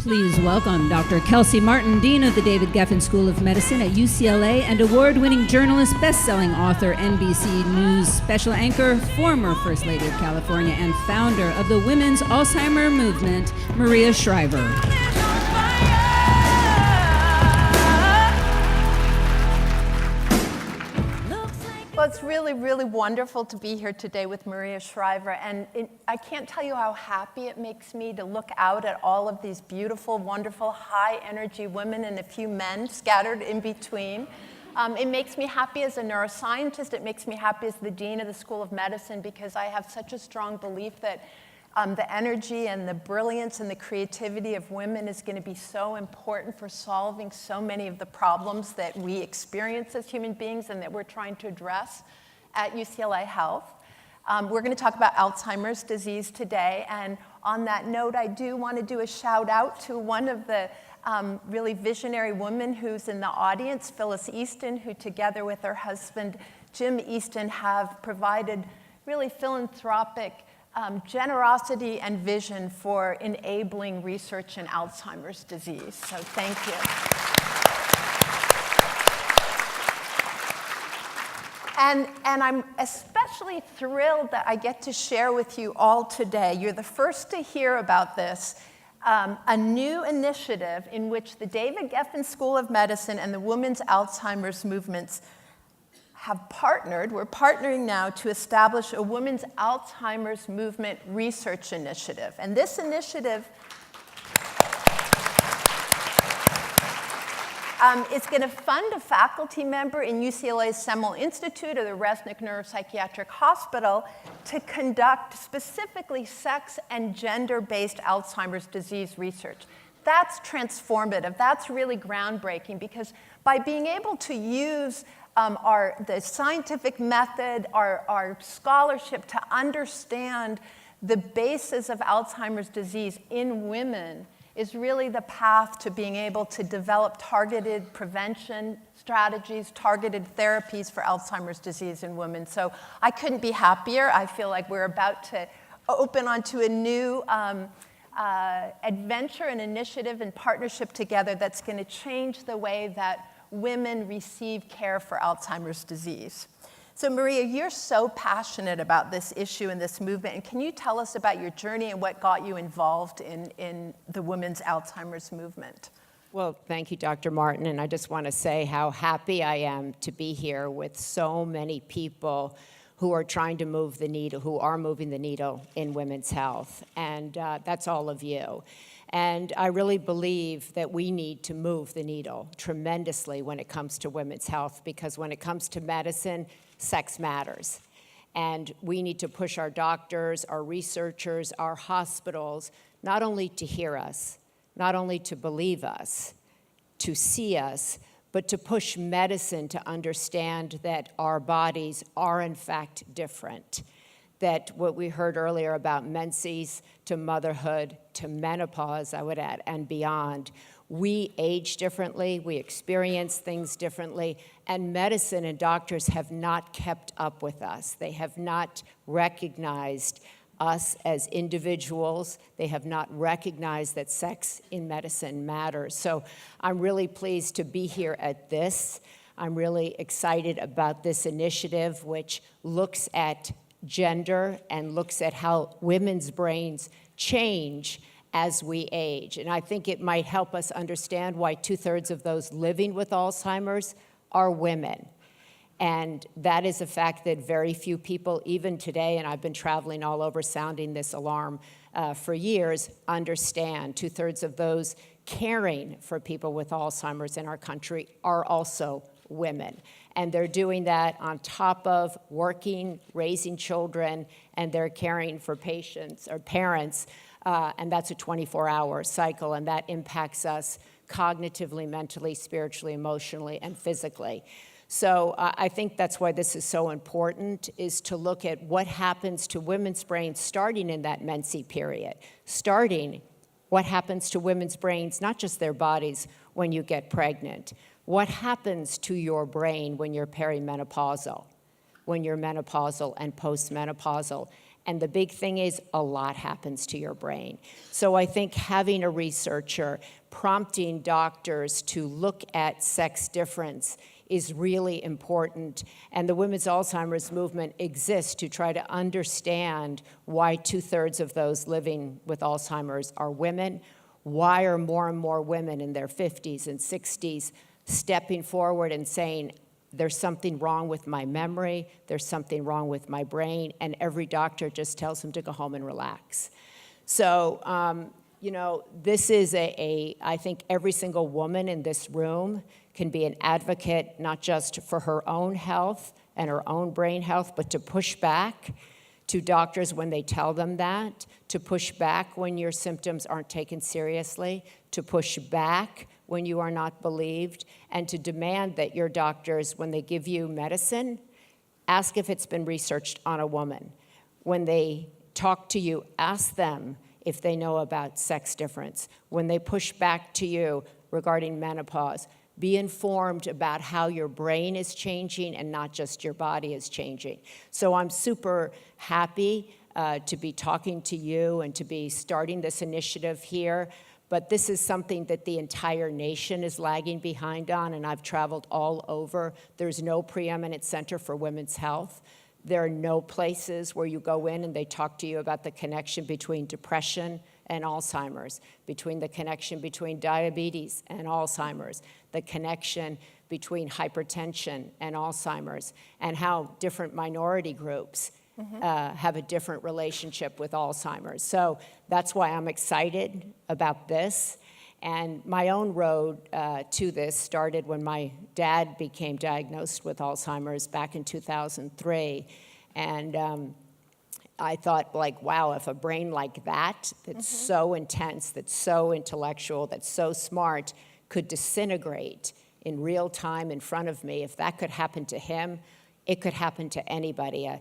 Please welcome Dr. Kelsey Martin, Dean of the David Geffen School of Medicine at UCLA and award-winning journalist, best-selling author, NBC News special anchor, former First Lady of California, and founder of the Women's Alzheimer Movement, Maria Shriver. Well, it's really, really wonderful to be here today with Maria Shriver, and I can't tell you how happy it makes me to look out at all of these beautiful, wonderful, high-energy women and a few men scattered in between. It makes me happy as a neuroscientist. It makes me happy as the Dean of the School of Medicine because I have such a strong belief that the energy and the brilliance and the creativity of women is going to be so important for solving so many of the problems that we experience as human beings and that we're trying to address at UCLA Health. We're going to talk about Alzheimer's disease today, and on that note, I do want to do a shout out to one of the really visionary women who's in the audience, Phyllis Easton, who together with her husband, Jim Easton, have provided really philanthropic generosity and vision for enabling research in Alzheimer's disease. So thank you. And I'm especially thrilled that I get to share with you all today. You're the first to hear about this, a new initiative in which the David Geffen School of Medicine and the Women's Alzheimer's Movements have partnered. We're partnering now to establish a Women's Alzheimer's Movement Research Initiative. And this initiative is going to fund a faculty member in UCLA's Semel Institute or the Resnick Neuropsychiatric Hospital to conduct specifically sex and gender-based Alzheimer's disease research. That's transformative. That's really groundbreaking because by being able to use the scientific method, our scholarship to understand the basis of Alzheimer's disease in women is really the path to being able to develop targeted prevention strategies, targeted therapies for Alzheimer's disease in women. So I couldn't be happier. I feel like we're about to open onto a new adventure and initiative and partnership together that's going to change the way that women receive care for Alzheimer's disease. So Maria, you're so passionate about this issue and this movement, and can you tell us about your journey and what got you involved in the women's Alzheimer's movement? Well, thank you, Dr. Martin, and I just want to say how happy I am to be here with so many people who are trying to move the needle, who are moving the needle in women's health, and that's all of you. And I really believe that we need to move the needle tremendously when it comes to women's health, because when it comes to medicine, sex matters. And we need to push our doctors, our researchers, our hospitals, not only to hear us, not only to believe us, to see us, but to push medicine to understand that our bodies are in fact different. That what we heard earlier about menses to motherhood to menopause, I would add, and beyond, we age differently, we experience things differently, and medicine and doctors have not kept up with us. They have not recognized us as individuals. They have not recognized that sex in medicine matters. So I'm really pleased to be here at this. I'm really excited about this initiative, which looks at gender and looks at how women's brains change as we age. And I think it might help us understand why 2/3 of those living with Alzheimer's are women. And that is a fact that very few people, even today, and I've been traveling all over sounding this alarm for years, understand. 2/3 of those caring for people with Alzheimer's in our country are also women. And they're doing that on top of working, raising children, and they're caring for patients or parents, and that's a 24-hour cycle, and that impacts us cognitively, mentally, spiritually, emotionally, and physically. So I think that's why this is so important, is to look at what happens to women's brains starting in that menses period, starting what happens to women's brains, not just their bodies, when you get pregnant. What happens to your brain when you're perimenopausal, when you're menopausal and postmenopausal? And the big thing is a lot happens to your brain. So I think having a researcher prompting doctors to look at sex difference is really important. And the women's Alzheimer's movement exists to try to understand why 2/3 of those living with Alzheimer's are women. Why are more and more women in their 50s and 60s stepping forward and saying, there's something wrong with my memory, there's something wrong with my brain, and every doctor just tells them to go home and relax. So, this is I think every single woman in this room can be an advocate, not just for her own health and her own brain health, but to push back to doctors when they tell them that, to push back when your symptoms aren't taken seriously, to push back when you are not believed, and to demand that your doctors, when they give you medicine, ask if it's been researched on a woman. When they talk to you, ask them if they know about sex difference. When they push back to you regarding menopause, be informed about how your brain is changing and not just your body is changing. So I'm super happy to be talking to you and to be starting this initiative here. But this is something that the entire nation is lagging behind on, and I've traveled all over. There's no preeminent center for women's health. There are no places where you go in and they talk to you about the connection between depression and Alzheimer's, between the connection between diabetes and Alzheimer's, the connection between hypertension and Alzheimer's, and how different minority groups have a different relationship with Alzheimer's. So that's why I'm excited about this. And my own road to this started when my dad became diagnosed with Alzheimer's back in 2003. And I thought, like, wow, if a brain like that, that's so intense, that's so intellectual, that's so smart, could disintegrate in real time in front of me, if that could happen to him, it could happen to anybody.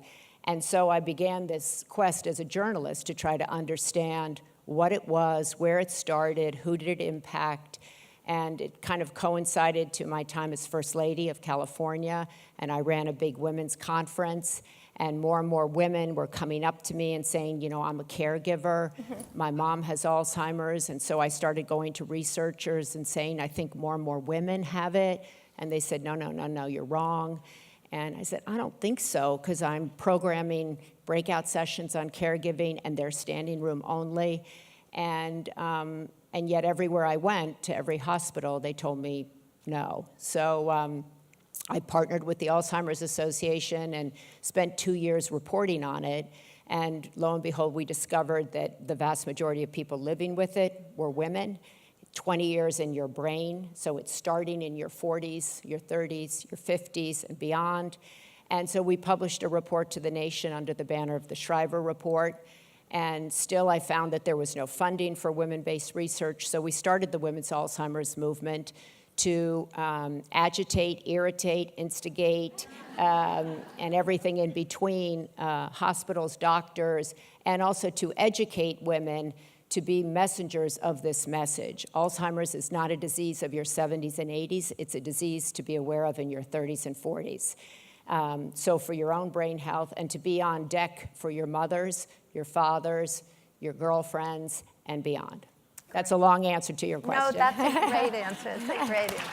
And so I began this quest as a journalist to try to understand what it was, where it started, who did it impact, and it kind of coincided to my time as First Lady of California, and I ran a big women's conference, and more women were coming up to me and saying, I'm a caregiver, my mom has Alzheimer's, and so I started going to researchers and saying, I think more and more women have it, and they said, no, you're wrong. And I said, I don't think so, because I'm programming breakout sessions on caregiving, and they're standing room only. And yet everywhere I went, to every hospital, they told me no. So I partnered with the Alzheimer's Association and spent 2 years reporting on it. And lo and behold, we discovered that the vast majority of people living with it were women. 20 years in your brain, so it's starting in your 40s, your 30s, your 50s, and beyond. And so we published a report to the nation under the banner of the Shriver Report, and still I found that there was no funding for women-based research, so we started the Women's Alzheimer's Movement to agitate, irritate, instigate, and everything in between, hospitals, doctors, and also to educate women to be messengers of this message. Alzheimer's is not a disease of your 70s and 80s. It's a disease to be aware of in your 30s and 40s. So for your own brain health, and to be on deck for your mothers, your fathers, your girlfriends, and beyond. That's a long answer to your question. No, that's a great answer. It's a great answer.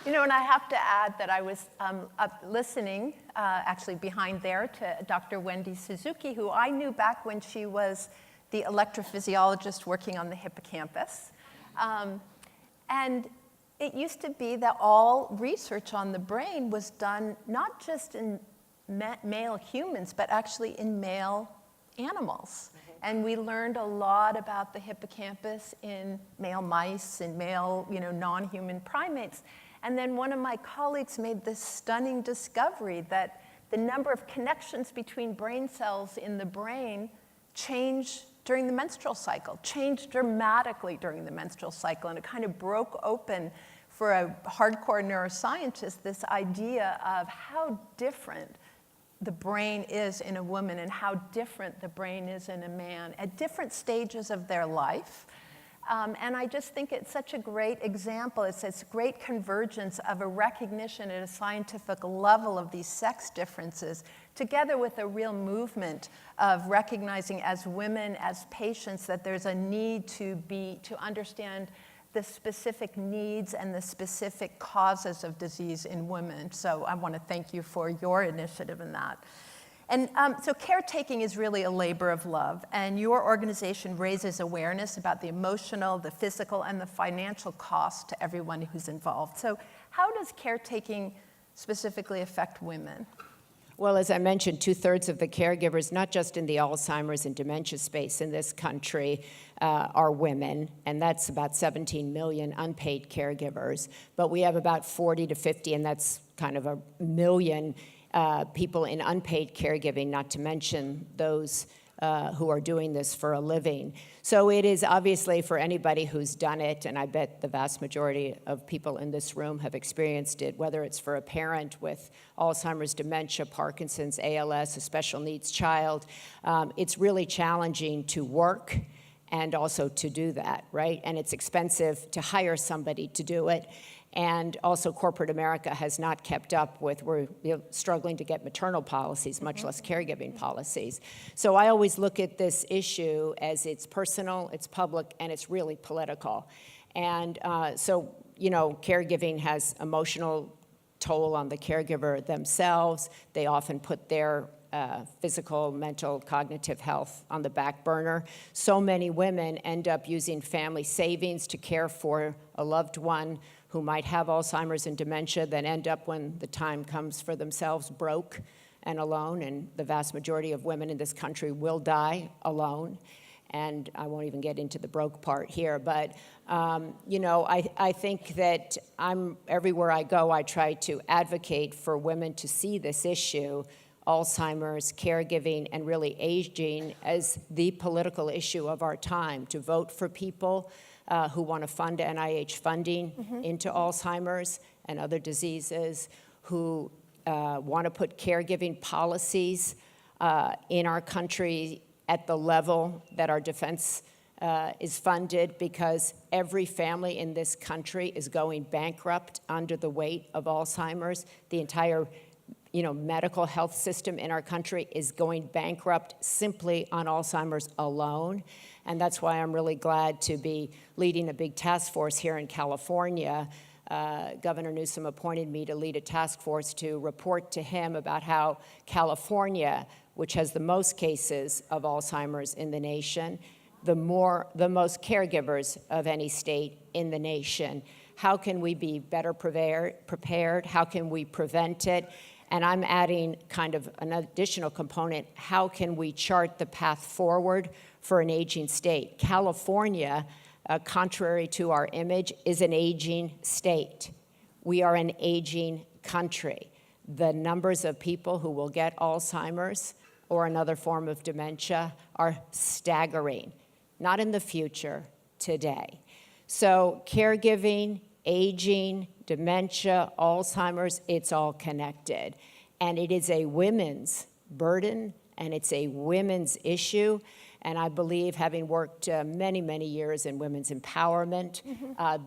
And I have to add that I was listening, actually behind there, to Dr. Wendy Suzuki, who I knew back when she was the electrophysiologist working on the hippocampus. And it used to be that all research on the brain was done not just in male humans, but actually in male animals. And we learned a lot about the hippocampus in male mice and male, non-human primates. And then one of my colleagues made this stunning discovery that the number of connections between brain cells in the brain change during the menstrual cycle, changed dramatically during the menstrual cycle. And it kind of broke open for a hardcore neuroscientist this idea of how different the brain is in a woman and how different the brain is in a man at different stages of their life. And I just think it's such a great example. It's this great convergence of a recognition at a scientific level of these sex differences, together with a real movement of recognizing as women, as patients, that there's a need to understand the specific needs and the specific causes of disease in women. So I want to thank you for your initiative in that. And so caretaking is really a labor of love, and your organization raises awareness about the emotional, the physical, and the financial cost to everyone who's involved. So how does caretaking specifically affect women? Well, as I mentioned, 2/3 of the caregivers, not just in the Alzheimer's and dementia space in this country, are women, and that's about 17 million unpaid caregivers. But we have about 40 to 50, and that's kind of a million people in unpaid caregiving, not to mention those who are doing this for a living. So it is obviously for anybody who's done it, and I bet the vast majority of people in this room have experienced it, whether it's for a parent with Alzheimer's, dementia, Parkinson's, ALS, a special needs child. It's really challenging to work and also to do that, right? And it's expensive to hire somebody to do it. And also corporate America has not kept up with, we're struggling to get maternal policies, much less caregiving policies. So I always look at this issue as it's personal, it's public, and it's really political. And so, caregiving has emotional toll on the caregiver themselves. They often put their physical, mental, cognitive health on the back burner. So many women end up using family savings to care for a loved one who might have Alzheimer's and dementia, then end up, when the time comes for themselves, broke and alone. And the vast majority of women in this country will die alone. And I won't even get into the broke part here. But, I think that everywhere I go, I try to advocate for women to see this issue, Alzheimer's, caregiving, and really aging, as the political issue of our time, to vote for people who want to fund NIH funding into Alzheimer's and other diseases, who want to put caregiving policies in our country at the level that our defense is funded, because every family in this country is going bankrupt under the weight of Alzheimer's. The entire medical health system in our country is going bankrupt simply on Alzheimer's alone. And that's why I'm really glad to be leading a big task force here in California. Governor Newsom appointed me to lead a task force to report to him about how California, which has the most cases of Alzheimer's in the nation, the most caregivers of any state in the nation, how can we be better prepared? How can we prevent it? And I'm adding kind of an additional component. How can we chart the path forward for an aging state? California, contrary to our image, is an aging state. We are an aging country. The numbers of people who will get Alzheimer's or another form of dementia are staggering. Not in the future, today. So caregiving, aging, dementia, Alzheimer's, it's all connected. And it is a women's burden, and it's a women's issue. And I believe, having worked many, many years in women's empowerment,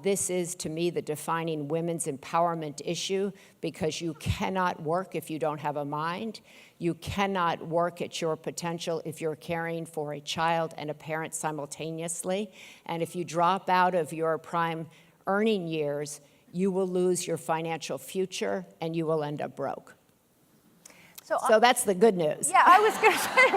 this is, to me, the defining women's empowerment issue, because you cannot work if you don't have a mind. You cannot work at your potential if you're caring for a child and a parent simultaneously. And if you drop out of your prime earning years, you will lose your financial future and you will end up broke. So that's the good news. Yeah, I was going to say.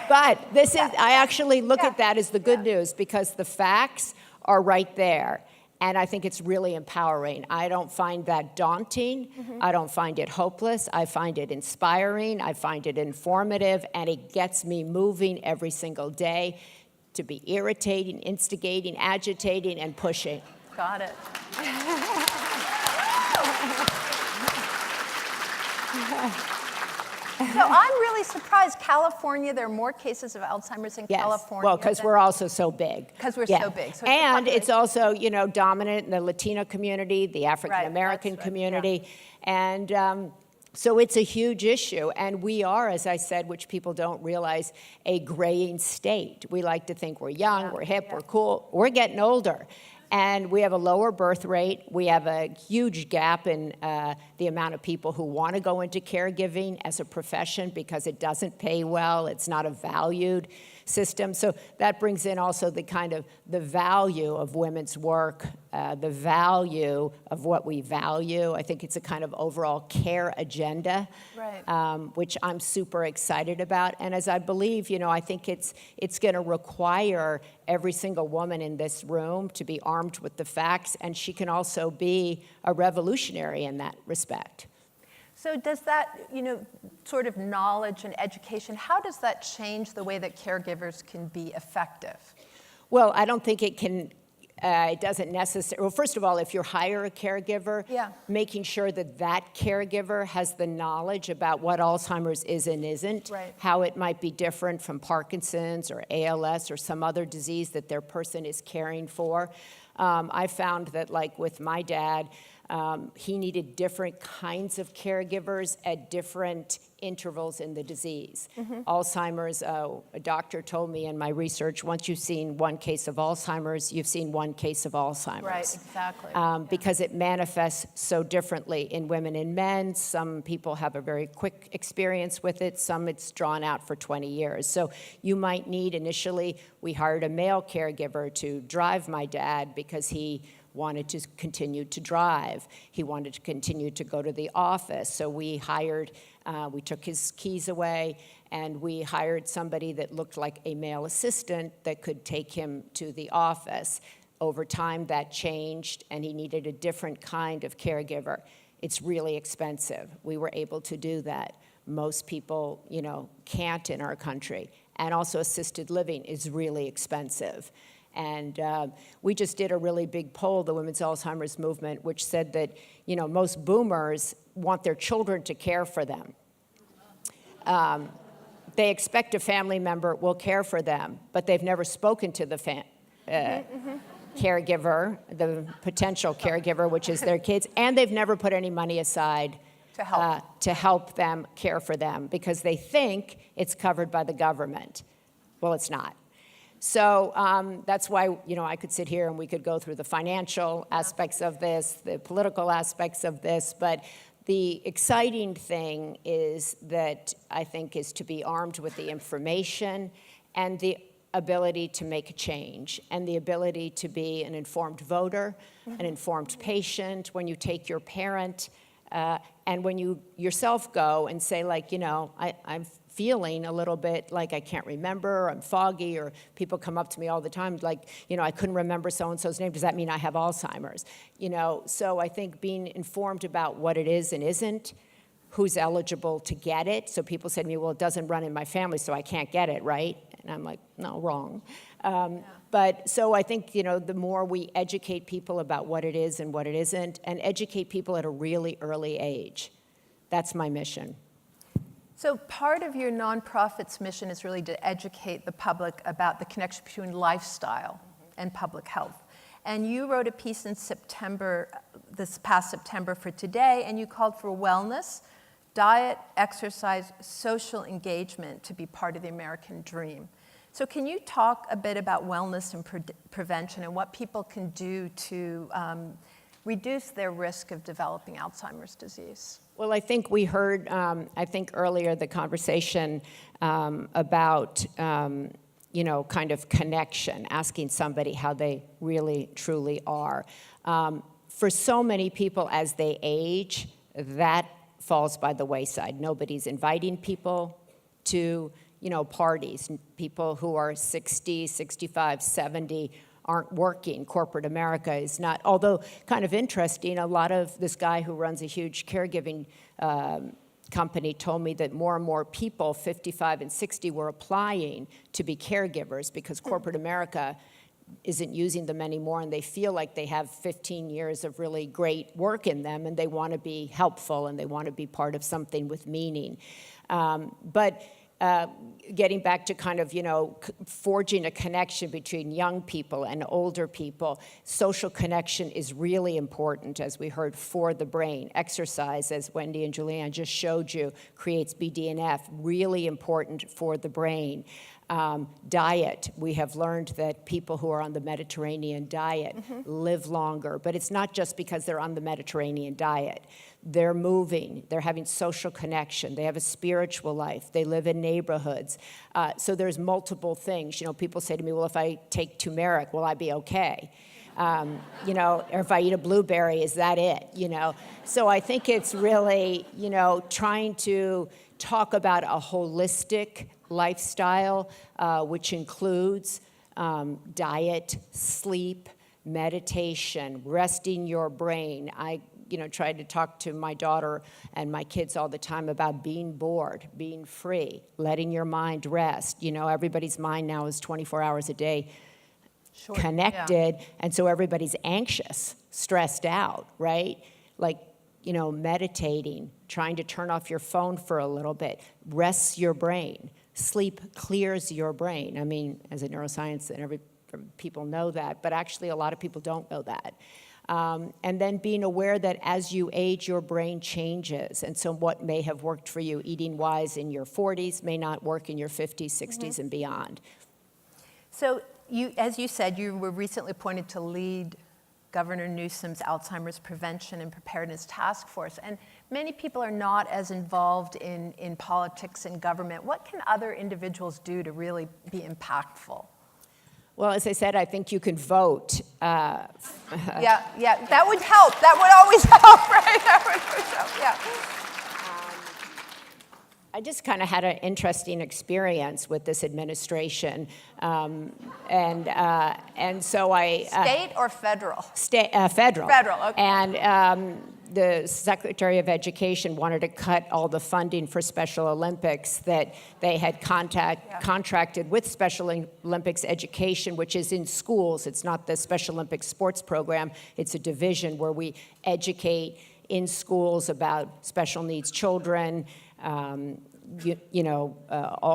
But this is, I actually look at that as the good news, because the facts are right there. And I think it's really empowering. I don't find that daunting. I don't find it hopeless. I find it inspiring. I find it informative. And it gets me moving every single day to be irritating, instigating, agitating, and pushing. Got it. So I'm really surprised. California, there are more cases of Alzheimer's in California. Well, because we're also so big. Because we're so big. So it's also, dominant in the Latino community, the African American community. Yeah. And, So it's a huge issue, and we are, as I said, which people don't realize, a graying state. We like to think we're young, we're hip, we're cool. We're getting older, and we have a lower birth rate. We have a huge gap in the amount of people who want to go into caregiving as a profession because it doesn't pay well. It's not a valued system. So that brings in also the kind of the value of women's work, the value of what we value. I think it's a kind of overall care agenda, Right. which I'm super excited about. And as I believe, I think it's going to require every single woman in this room to be armed with the facts, and she can also be a revolutionary in that respect. So does that, sort of knowledge and education, how does that change the way that caregivers can be effective? Well, I don't think it can, it doesn't necessarily, well, first of all, if you hire a caregiver, making sure that that caregiver has the knowledge about what Alzheimer's is and isn't, how it might be different from Parkinson's or ALS or some other disease that their person is caring for. I found that, like with my dad, he needed different kinds of caregivers at different intervals in the disease. Alzheimer's, a doctor told me in my research, once you've seen one case of Alzheimer's, you've seen one case of Alzheimer's. Right, exactly. Because it manifests so differently in women and men. Some people have a very quick experience with it. Some it's drawn out for 20 years. So you might need, initially, we hired a male caregiver to drive my dad because he wanted to continue to drive. He wanted to continue to go to the office. So we took his keys away, and we hired somebody that looked like a male assistant that could take him to the office. Over time, that changed, and he needed a different kind of caregiver. It's really expensive. We were able to do that. Most people, can't in our country. And also assisted living is really expensive. And we just did a really big poll, the Women's Alzheimer's Movement, which said that, most boomers want their children to care for them. They expect a family member will care for them, but they've never spoken to the caregiver, the potential caregiver, which is their kids, and they've never put any money aside to help them care for them because they think it's covered by the government. Well, it's not. So that's why, I could sit here and we could go through the financial aspects of this, the political aspects of this, but the exciting thing is that I think is to be armed with the information and the ability to make a change and the ability to be an informed voter, an informed patient when you take your parent and when you yourself go and say, like, I'm feeling a little bit like I can't remember, I'm foggy, or people come up to me all the time like, I couldn't remember so-and-so's name. Does that mean I have Alzheimer's? So I think being informed about what it is and isn't, who's eligible to get it. So people say to me, well, it doesn't run in my family, so I can't get it, right? And I'm like, no, wrong. But so I think, the more we educate people about what it is and what it isn't, and educate people at a really early age, that's my mission. So part of your nonprofit's mission is really to educate the public about the connection between lifestyle and public health. And you wrote a piece in September, this past September for Today, and you called for wellness, diet, exercise, social engagement to be part of the American dream. So can you talk a bit about wellness and prevention and what people can do to reduce their risk of developing Alzheimer's disease? Well, I think we heard, earlier the conversation about, kind of connection, asking somebody how they really, truly are. For so many people as they age, that falls by the wayside. Nobody's inviting people to, parties. People who are 60, 65, 70 aren't working. Corporate America is not, although kind of interesting, a lot of this guy who runs a huge caregiving company told me that more and more people, 55 and 60, were applying to be caregivers because corporate America isn't using them anymore, and they feel like they have 15 years of really great work in them, and they want to be helpful, and they want to be part of something with meaning. But getting back to kind of, forging a connection between young people and older people, social connection is really important, as we heard, for the brain. Exercise, as Wendy and Julianne just showed you, creates BDNF, really important for the brain. Diet, we have learned that people who are on the Mediterranean diet live longer, but it's not just because they're on the Mediterranean diet. They're moving, they're having social connection, they have a spiritual life, they live in neighborhoods. So there's multiple things. People say to me, well, if I take turmeric, will I be okay? Or if I eat a blueberry, is that it? So I think it's really, trying to talk about a holistic lifestyle, which includes diet, sleep, meditation, resting your brain. I tried to talk to my daughter and my kids all the time about being bored, being free, letting your mind rest. Everybody's mind now is 24 hours a day connected, and so everybody's anxious, stressed out, right? Meditating, trying to turn off your phone for a little bit, rests your brain. Sleep clears your brain. I mean, as a neuroscience, and people know that, but actually a lot of people don't know that. And then being aware that as you age, your brain changes. And so what may have worked for you eating wise in your 40s may not work in your 50s, 60s, and beyond. So as you said, you were recently appointed to lead Governor Newsom's Alzheimer's Prevention and Preparedness Task Force. And many people are not as involved in politics and government. What can other individuals do to really be impactful? Well, as I said, I think you can vote. Yeah, that would help. That would always help, right? That would always help, yeah. I just kind of had an interesting experience with this administration, and so I State or federal? Federal. Federal, okay. And the Secretary of Education wanted to cut all the funding for Special Olympics that they had contracted with Special Olympics Education, which is in schools. It's not the Special Olympics sports program. It's a division where we educate in schools about special needs children, all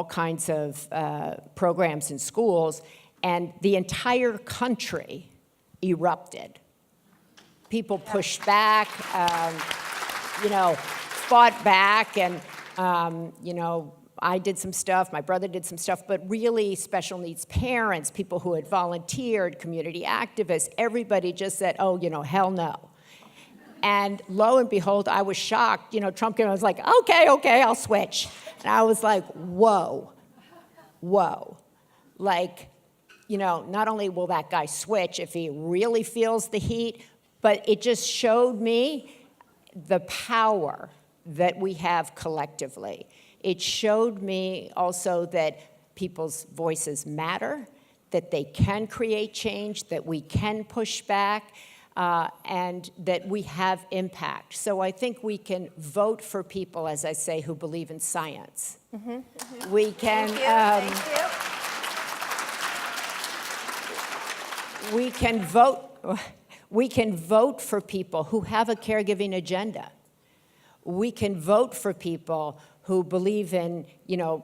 kinds of programs in schools, and the entire country erupted. People pushed back, fought back, and, I did some stuff, my brother did some stuff, but really special needs parents, people who had volunteered, community activists, everybody just said, hell no. And lo and behold, I was shocked. Trump came, I was like, okay, I'll switch. And I was like, whoa. Not only will that guy switch if he really feels the heat, but it just showed me the power that we have collectively. It showed me also that people's voices matter, that they can create change, that we can push back, and that we have impact. So I think we can vote for people, as I say, who believe in science. We can. Thank you. We can vote. We can vote for people who have a caregiving agenda. We can vote for people who believe in,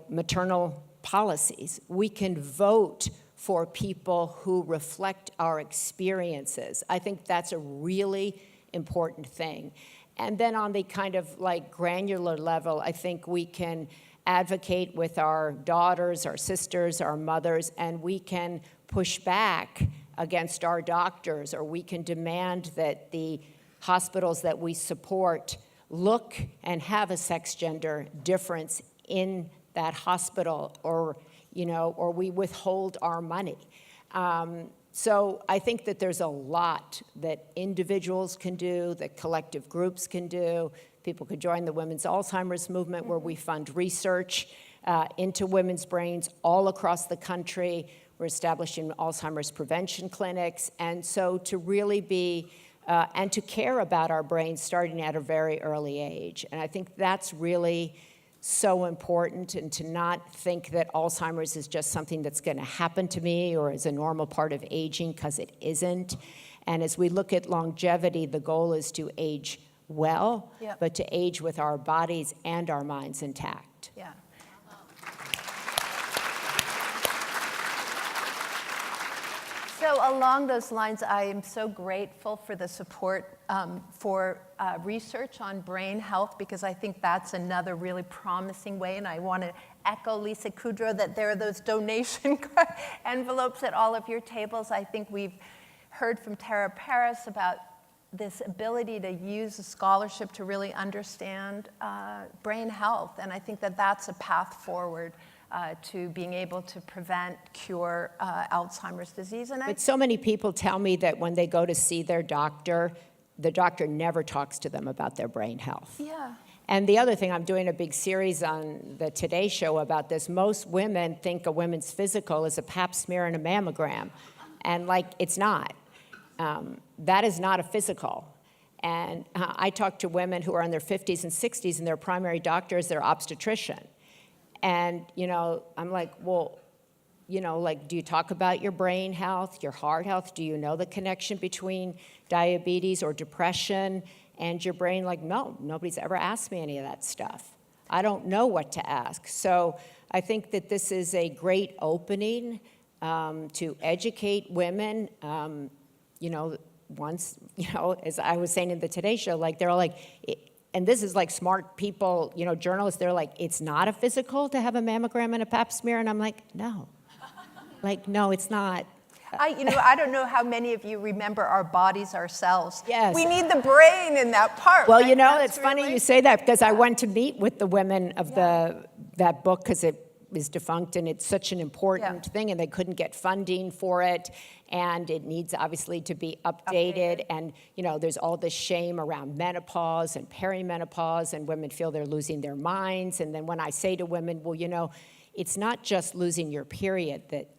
maternal policies. We can vote for people who reflect our experiences. I think that's a really important thing. And then on the kind of granular level, I think we can advocate with our daughters, our sisters, our mothers, and we can push back against our doctors, or we can demand that the hospitals that we support look and have a sex-gender difference in that hospital, or we withhold our money. So I think that there's a lot that individuals can do, that collective groups can do. People could join the Women's Alzheimer's Movement, where we fund research into women's brains all across the country. We're establishing Alzheimer's prevention clinics. And so to really be, and to care about our brains starting at a very early age. And I think that's really so important, and to not think that Alzheimer's is just something that's going to happen to me or is a normal part of aging, because it isn't. And as we look at longevity, the goal is to age well, but to age with our bodies and our minds intact. Yeah. So along those lines, I am so grateful for the support for research on brain health, because I think that's another really promising way. And I want to echo Lisa Kudrow that there are those donation envelopes at all of your tables. I think we've heard from Tara Paris about this ability to use a scholarship to really understand brain health. And I think that that's a path forward to being able to prevent, cure Alzheimer's disease. But so many people tell me that when they go to see their doctor, the doctor never talks to them about their brain health. Yeah. And the other thing, I'm doing a big series on the Today Show about this. Most women think a women's physical is a pap smear and a mammogram. And like, it's not. That is not a physical. And I talk to women who are in their 50s and 60s, and their primary doctor is their obstetrician. And, I'm like, well, do you talk about your brain health, your heart health? Do you know the connection between diabetes or depression and your brain? Like, no, nobody's ever asked me any of that stuff. I don't know what to ask. So I think that this is a great opening to educate women. Once, as I was saying in the Today Show, like, they're all like, and this is like smart people, journalists, they're like, it's not a physical to have a mammogram and a pap smear? And I'm like, no. Like, no, it's not. I don't know how many of you remember our bodies ourselves. Yes. We need the brain in that part. Well, right? it's funny you say that, because I went to meet with the women of that book, because it was defunct, and it's such an important thing, and they couldn't get funding for it, and it needs obviously to be updated. And there's all this shame around menopause and perimenopause, and women feel they're losing their minds. And then when I say to women, well, it's not just losing your period that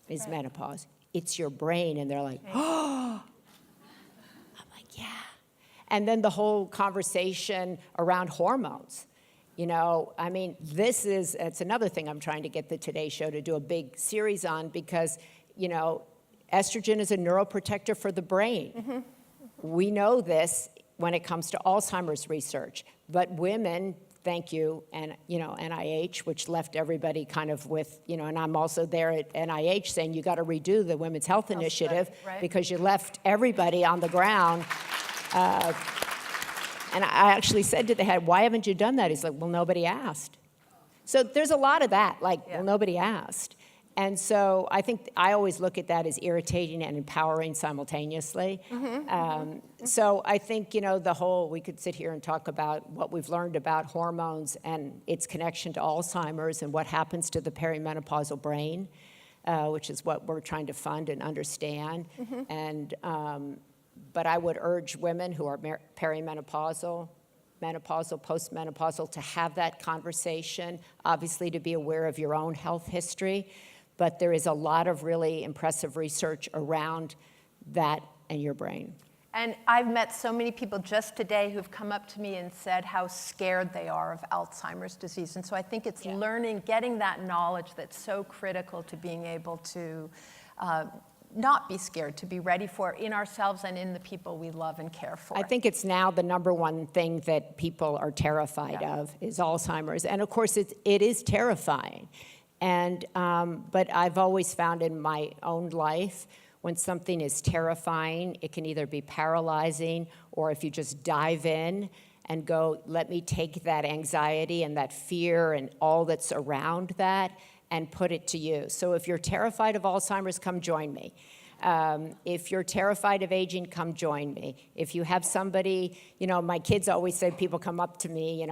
is menopause, it's your brain. And they're like, oh. I'm like, yeah. And then the whole conversation around hormones. It's another thing I'm trying to get the Today Show to do a big series on, because, estrogen is a neuroprotector for the brain. Mm-hmm. We know this when it comes to Alzheimer's research, but women, thank you, and, NIH, which left everybody kind of with, and I'm also there at NIH saying you got to redo the Women's Health Initiative study, right? Because you left everybody on the ground. And I actually said to the head, why haven't you done that? He's like, well, nobody asked. So there's a lot of that, well, nobody asked. And so I think I always look at that as irritating and empowering simultaneously. Mm-hmm. So I think, we could sit here and talk about what we've learned about hormones and its connection to Alzheimer's and what happens to the perimenopausal brain, which is what we're trying to fund and understand. Mm-hmm. And but I would urge women who are perimenopausal, menopausal, postmenopausal, to have that conversation, obviously to be aware of your own health history. But there is a lot of really impressive research around that and your brain. And I've met so many people just today who've come up to me and said how scared they are of Alzheimer's disease. And so I think it's learning, getting that knowledge that's so critical to being able to not be scared, to be ready for in ourselves and in the people we love and care for. I think it's now the number one thing that people are terrified of is Alzheimer's. And of course, it is terrifying. And but I've always found in my own life, when something is terrifying, it can either be paralyzing, or if you just dive in and go, let me take that anxiety and that fear and all that's around that and put it to use. So if you're terrified of Alzheimer's, come join me. If you're terrified of aging, come join me. If you have somebody, my kids always say, people come up to me,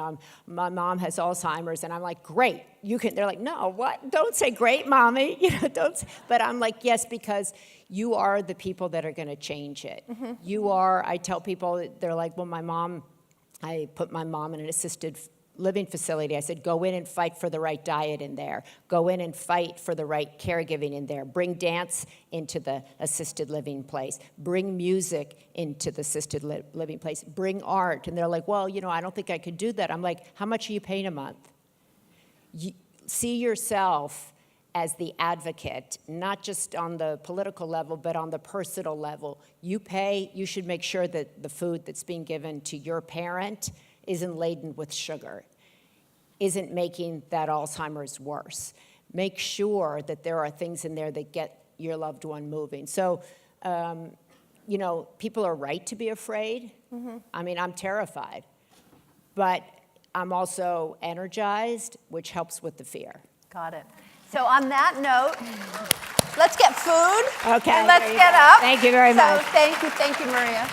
my mom has Alzheimer's, and I'm like, great, you can. They're like, no, what? Don't say great, mommy. Don't. But I'm like, yes, because you are the people that are going to change it. Mm-hmm. You are. I tell people, they're like, well, I put my mom in an assisted living facility. I said, go in and fight for the right diet in there. Go in and fight for the right caregiving in there. Bring dance into the assisted living place. Bring music into the assisted living place. Bring art. And they're like, well, I don't think I could do that. I'm like, how much are you paying a month? See yourself as the advocate, not just on the political level, but on the personal level. You pay, you should make sure that the food that's being given to your parent isn't laden with sugar, isn't making that Alzheimer's worse. Make sure that there are things in there that get your loved one moving. So, you know, people are right to be afraid. I mean, I'm terrified, but I'm also energized, which helps with the fear. Got it. So on that note, let's get food. Okay. And let's there you get go. up. Thank you very much. So thank you, Maria.